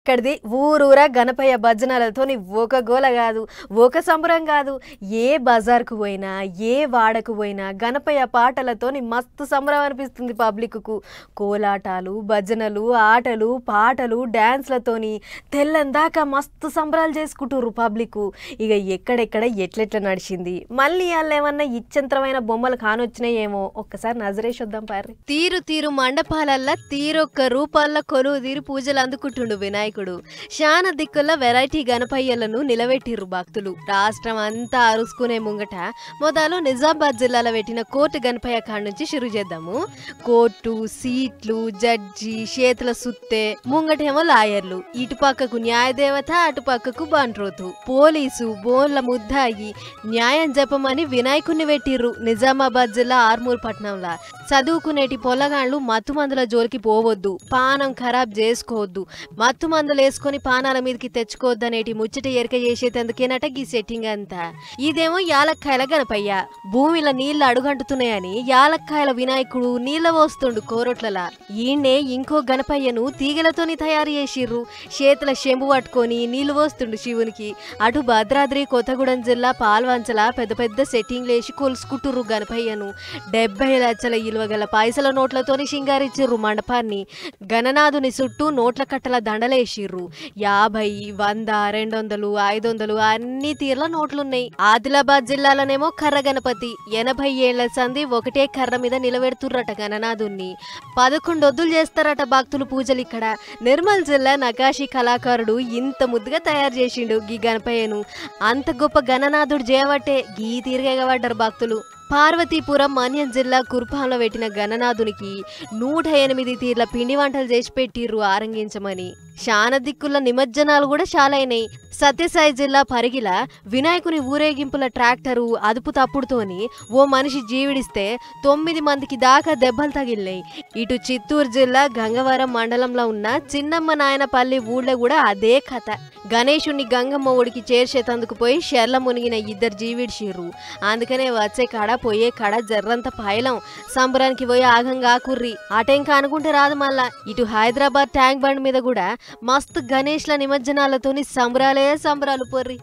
ఇక్కడిది ఊరూరా గణపయ్య భజనలతోని ఒక గోల కాదు, ఒక సంబరం కాదు. ఏ బజార్కు పోయినా, ఏ వాడకు పోయినా గణపయ్య పాటలతోని మస్తు సంబరం అనిపిస్తుంది పబ్లిక్కు. కోలాటాలు, భజనలు, ఆటలు, పాటలు, డ్యాన్స్లతోని తెల్లందాకా మస్తు సంబరాలు చేసుకుంటుర్రు పబ్లిక్. ఇక ఎక్కడెక్కడ ఎట్లెట్లా నడిచింది, మళ్ళీ వాళ్ళు ఏమన్నా ఇచ్చంతరమైన బొమ్మలు కానొచ్చినాయేమో ఒక్కసారి నజరేసొద్దాం పారి. తీరు తీరు మండపాలల్లా తీరొక్క రూపాల్లో కొలువు తీరు పూజలు అందుకుంటుండు వినాయకుడు. శాన దిక్కుల వెరైటీ గణపయ్యలను నిలబెట్టిర్రు భక్తులు. రాష్ట్రం అంతా అరుసుకునే ముంగట మొదలు నిజామాబాద్ జిల్లాలో పెట్టిన కోర్టు గణపయ్య కాడ నుంచి షురు చేద్దాము. కోర్టు, సీట్లు, జడ్జి, చేతుల సుత్తే, ముంగటేమో లాయర్లు, ఇటు పక్కకు న్యాయదేవత, అటు పక్కకు బంట్రోతు, పోలీసు, బోన్ల ముద్దాయి, న్యాయం చెప్పమని వినాయకుడిని పెట్టిర్రు. నిజామాబాద్ జిల్లా ఆర్మూర్ పట్టణంలో చదువుకునేటి పొలగాళ్ళు మత్తు మందుల జోలికి పోవద్దు, పానం ఖరాబ్ చేసుకోవద్దు, మత్తు మందులు వేసుకొని పానాల మీదకి తెచ్చుకోవద్దనేటి ముచ్చట ఎరక చేసేటందుకేనట గీ సెట్టింగ్ అంతా. ఇదేమో యాలక్కాయల గణపయ్య. భూమిలో నీళ్లు అడుగంటుతున్నాయని యాలక్కాయల వినాయకుడు నీళ్ల పోస్తుండు కోరొట్లలా. ఈయన్నే ఇంకో గణపయ్యను తీగలతోని తయారు చేసిర్రు. చేతుల చెంబు పట్టుకొని నీళ్లు పోస్తుండు శివునికి. అటు భద్రాద్రి కొత్తగూడెం జిల్లా పాల్వంచల పెద్ద పెద్ద సెట్టింగ్లు వేసి కొలుసుకుంటుర్రు గణపయ్యను. 70 లక్షల ఇలువ గల పైసల నోట్లతోని సింగారిచ్చిర్రు మండపాన్ని. గణనాథుని చుట్టూ నోట్ల కట్టల దండలేసిర్రు. 50, 100, 200, 500 అన్ని తీర్ల నోట్లున్నాయి. ఆదిలాబాద్ జిల్లాలోనేమో కర్ర గణపతి. 80 ఏళ్ల సంది ఒకటే కర్ర మీద నిలబెడుతుర్రట గణనాథుణ్ణి. 11 ఒద్దులు చేస్తారట భక్తులు పూజలు ఇక్కడ. నిర్మల్ జిల్లా నకాశీ కళాకారుడు ఇంత ముద్దుగా తయారు చేసిండు గీ గణపయ్యను. అంత గొప్ప గణనాథుడు చేయబట్టే గీ తీరుగెగబడ్డారు భక్తులు. పార్వతీపురం మన్యం జిల్లా కుర్పాంలో పెట్టిన గణనాథునికి 108 తీర్ల పిండి వంటలు చేసి పెట్టిర్రు ఆరంగించమని. శాన దిక్కుల నిమజ్జనాలు కూడా చాలైనాయి. సత్యసాయి జిల్లా పరిగిల వినాయకుని ఊరేగింపుల ట్రాక్టరు అదుపు తప్పుడుతోని ఓ మనిషి జీవిడిస్తే 9 మందికి దాకా దెబ్బలు తగిలినాయి. ఇటు చిత్తూరు జిల్లా గంగవరం మండలంలో ఉన్న చిన్నమ్మ నాయనపల్లి ఊళ్ళో కూడా అదే కథ. గణేశుణ్ణి గంగమ్మ ఒడికి చేర్చేతందుకు పోయి షెర్ల మునిగిన 2 జీవిడిసిర్రు. అందుకనే వచ్చే కాడ పోయే కాడ జర్రంత పాయలం. సంబరానికి పోయి ఆగంగా కుర్రి అటెంక అనుకుంటే రాదు మళ్ళా. ఇటు హైదరాబాద్ ట్యాంక్ బండ్ మీద కూడా మస్తు గణేష్ల నిమజ్జనాలతోని సంబరాలే సంబరాలు పొర్రి.